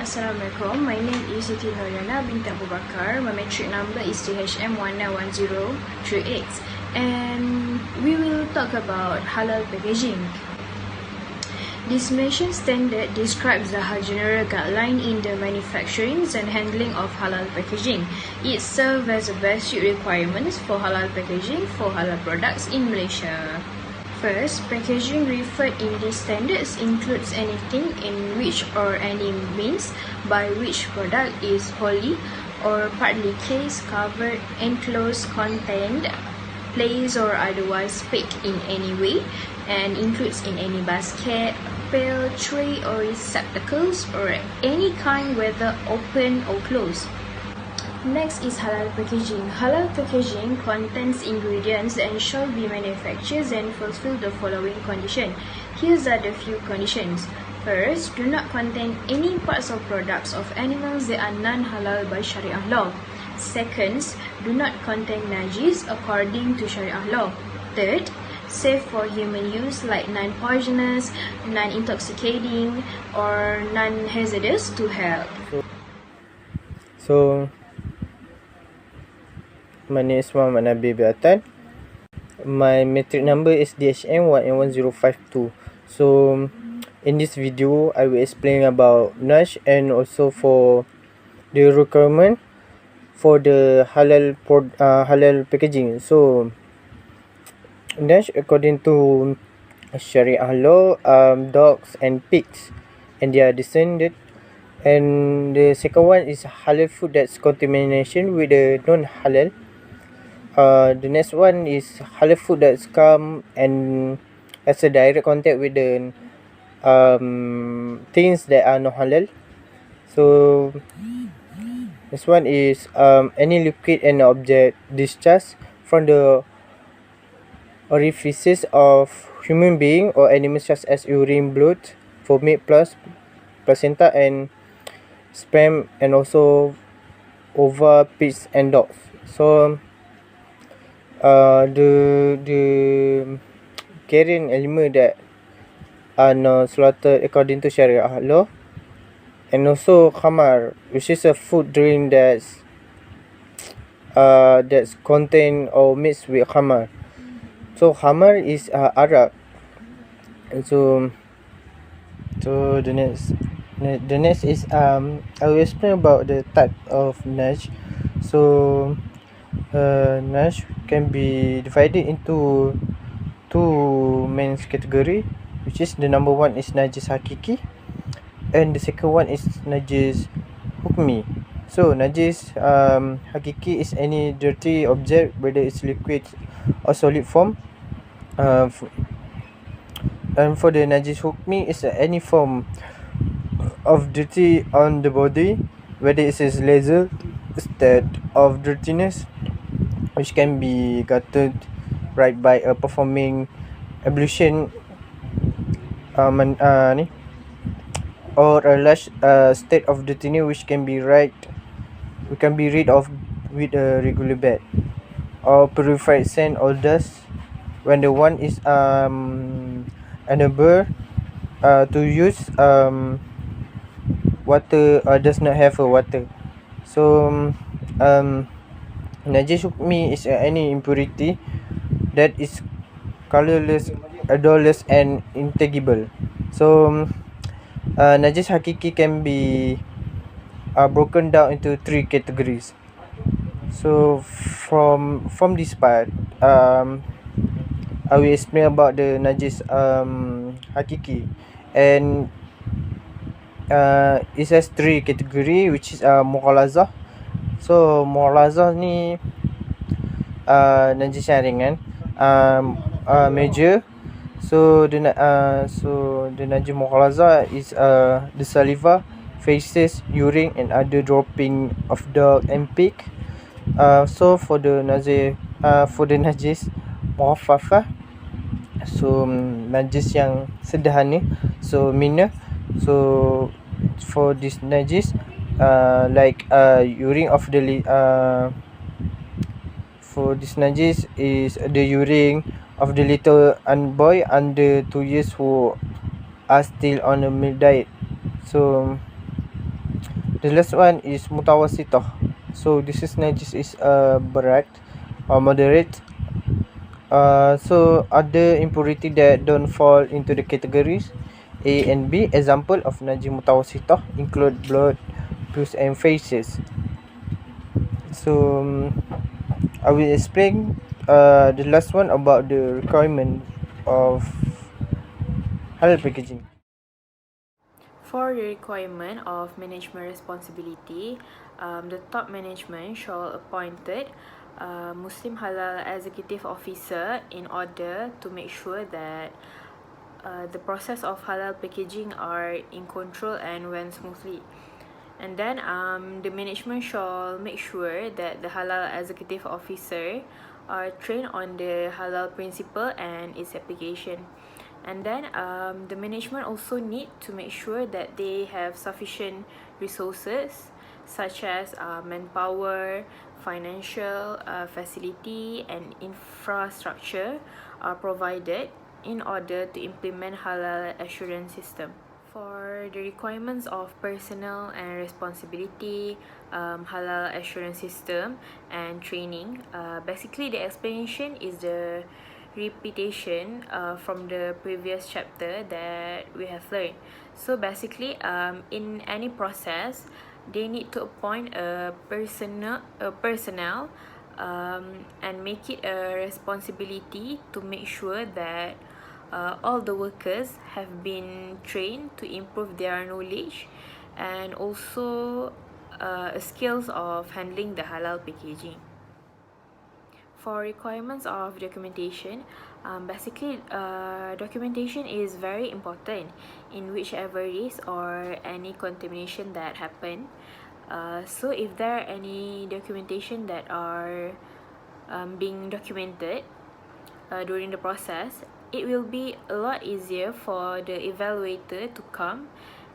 Assalamualaikum. My name is Siti Noriana binti Abu Bakar. My metric number is THM191038, and we will talk about halal packaging. This mentioned standard describes the general guideline in the manufacturing and handling of halal packaging. It serves as a basic requirements for halal packaging for halal products in Malaysia. First, packaging referred in these standards includes anything in which or any means by which product is wholly or partly cased, covered, enclosed, contained, placed or otherwise packed in any way, and includes in any basket, pail, tray or receptacles or any kind whether open or closed. Next is halal packaging. Halal packaging contains ingredients that shall be manufactured and fulfill the following condition. Here are the few conditions. First, do not contain any parts of products of animals that are non-halal by Sharia law. Second, do not contain najis according to Sharia law. Third, safe for human use like non-poisonous, non-intoxicating or non-hazardous to health. So my name is Muhammad Nabi Beatan. My metric number is DHM11052. So in this video, I will explain about NASH and also for the requirement for the halal packaging. So NASH according to Sharia law, dogs and pigs and their descendant. And the second one is halal food that's contamination with the non-halal. The next one is halal food that's come and has a direct contact with the things that are not halal. So this one is any liquid and object discharged from the orifices of human being or animals such as urine, blood, vomit, placenta and sperm, and also ova, pigs and dogs. So the carrion animal that are not slaughtered according to Sharia law, and also khamar, which is a food drink that's contained or mixed with khamar. So khamar is arak. And so the next is I will explain about the type of NASH. So NASH can be divided into two main category, which is the number one is najis hakiki and the second one is najis hukmi. So najis hakiki is any dirty object, whether it's liquid or solid form, and for the najis hukmi is any form of dirty on the body, whether it is laser state of dirtiness which can be gathered right by performing ablution or a large state of dirtiness which can be rid of with a regular bath, or purified sand or dust when the one is unable to use water or does not have a water. So najis hukmi is any impurity that is colorless, odorless and intangible. So najis hakiki can be broken down into three categories. So from this part, I will explain about the najis hakiki, and it has three category, which is mughalazah. So mughalazah ni najis yang ringan, major. So the najis mughalazah is the saliva, feces, urine and other dropping of dog and pig. So for the najis muhaffafah, so najis yang sederhana, so minor. So for this najis like urine of the for this najis is the urine of the little boy under 2 years who are still on a milk diet. So The last one is mutawasitoh. So this is najis is berat or moderate. So other impurity that don't fall into the categories A and B. Example of najis mutawasitoh include blood, pus and faces. So I will explain the last one about the requirement of halal packaging. For the requirement of management responsibility, the top management shall appointed Muslim Halal Executive Officer in order to make sure that the process of halal packaging are in control and went smoothly. And then the management shall make sure that the Halal Executive Officer are trained on the halal principle and its application. And then the management also need to make sure that they have sufficient resources such as manpower, financial facility and infrastructure are provided in order to implement halal assurance system. For the requirements of personnel and responsibility, halal assurance system and training, basically the explanation is the repetition from the previous chapter that we have learned. So basically in any process they need to appoint a personnel and make it a responsibility to make sure that all the workers have been trained to improve their knowledge and also skills of handling the halal packaging. For requirements of documentation, basically documentation is very important in whichever risk or any contamination that happen. So if there are any documentation that are being documented during the process, it will be a lot easier for the evaluator to come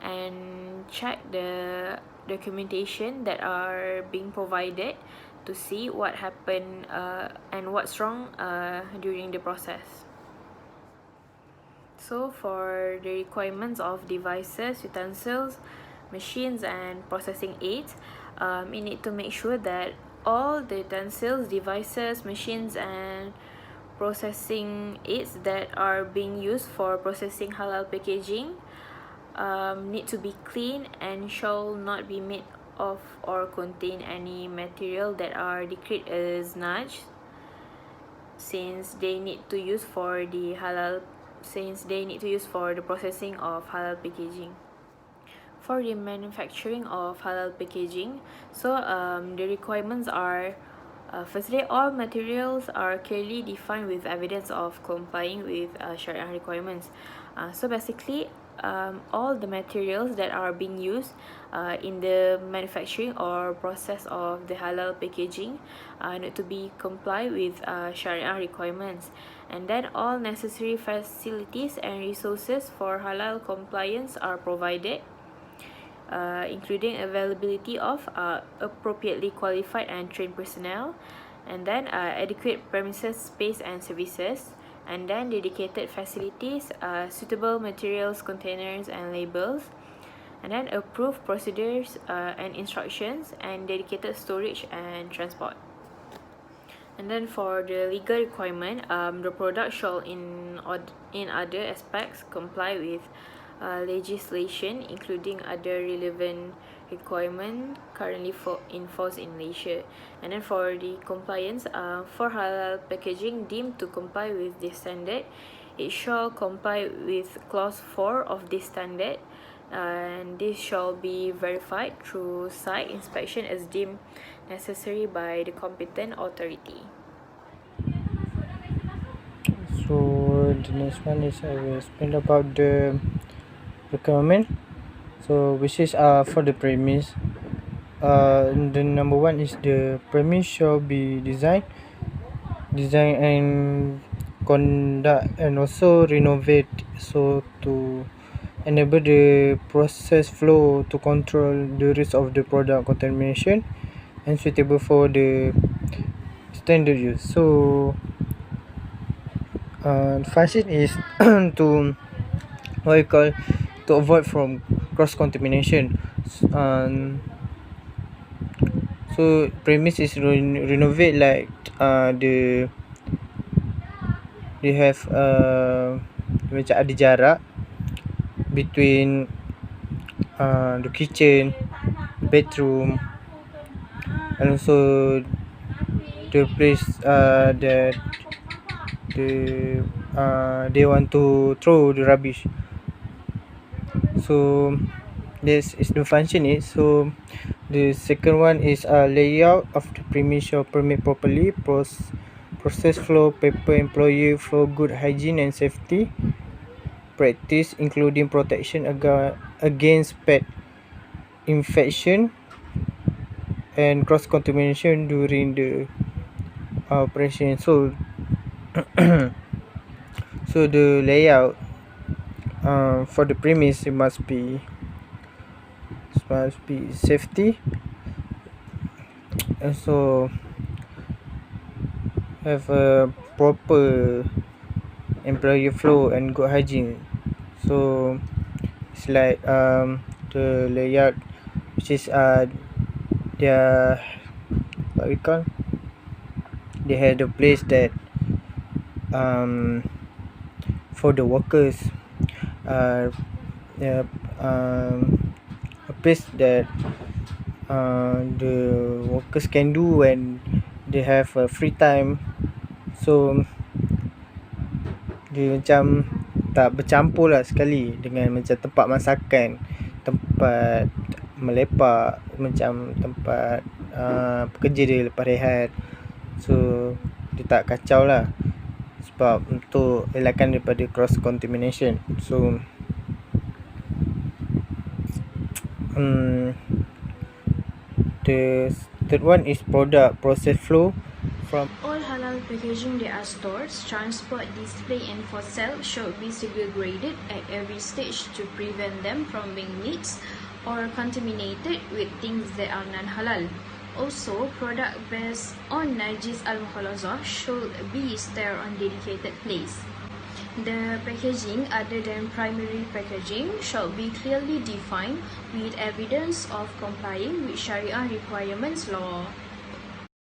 and check the documentation that are being provided to see what happened and what's wrong during the process. So for the requirements of devices, utensils, machines and processing aids, you need to make sure that all the utensils, devices, machines and processing aids that are being used for processing halal packaging need to be clean and shall not be made of or contain any material that are declared as najis, since they need to use for the processing of halal packaging. For the manufacturing of halal packaging, so the requirements are firstly, all materials are clearly defined with evidence of complying with Sharia requirements. So basically, all the materials that are being used in the manufacturing or process of the halal packaging need to be comply with Sharia requirements. And then all necessary facilities and resources for halal compliance are provided, including availability of appropriately qualified and trained personnel, and then adequate premises, space and services, and then dedicated facilities, suitable materials, containers and labels, and then approved procedures and instructions, and dedicated storage and transport. And then for the legal requirement, the product shall in other aspects comply with legislation, including other relevant requirement currently in force in Malaysia. And then for the compliance, for halal packaging deemed to comply with this standard, it shall comply with clause 4 of this standard, and this shall be verified through site inspection as deemed necessary by the competent authority. So the next one is I will explain about the requirement. So which is for the premise. The number one is the premise shall be design and conduct and also renovate, so to enable the process flow to control the risk of the product contamination and suitable for the standard use. So function is to what you call to avoid from cross contamination. So premise is renovate like they have macam ada jarak between the kitchen, bedroom, and also the place that they want to throw the rubbish. So this is the function is. So the second one is layout of the premise shall permit properly process flow, paper employee flow, good hygiene and safety practice including protection against pet infection and cross contamination during the operation. So so the layout for the premise it must be safety, and so have a proper employee flow and good hygiene. So it's like the layout which is their what we call, they had a place that for the workers, yeah, a place that the workers can do when they have a free time. So dia macam tak bercampur lah sekali dengan macam tempat masakan, tempat melepak, macam tempat pekerja dia lepas rehat. So dia tak kacau lah, sebab untuk elakkan daripada cross contamination. So the third one is product process flow from All halal packaging that are stored, transport, display and for sale should be segregated at every stage to prevent them from being mixed or contaminated with things that are non-halal. Also, product based on najis al-mukhalazah should be stored on dedicated place. The packaging other than primary packaging should be clearly defined with evidence of complying with Sharia requirements law.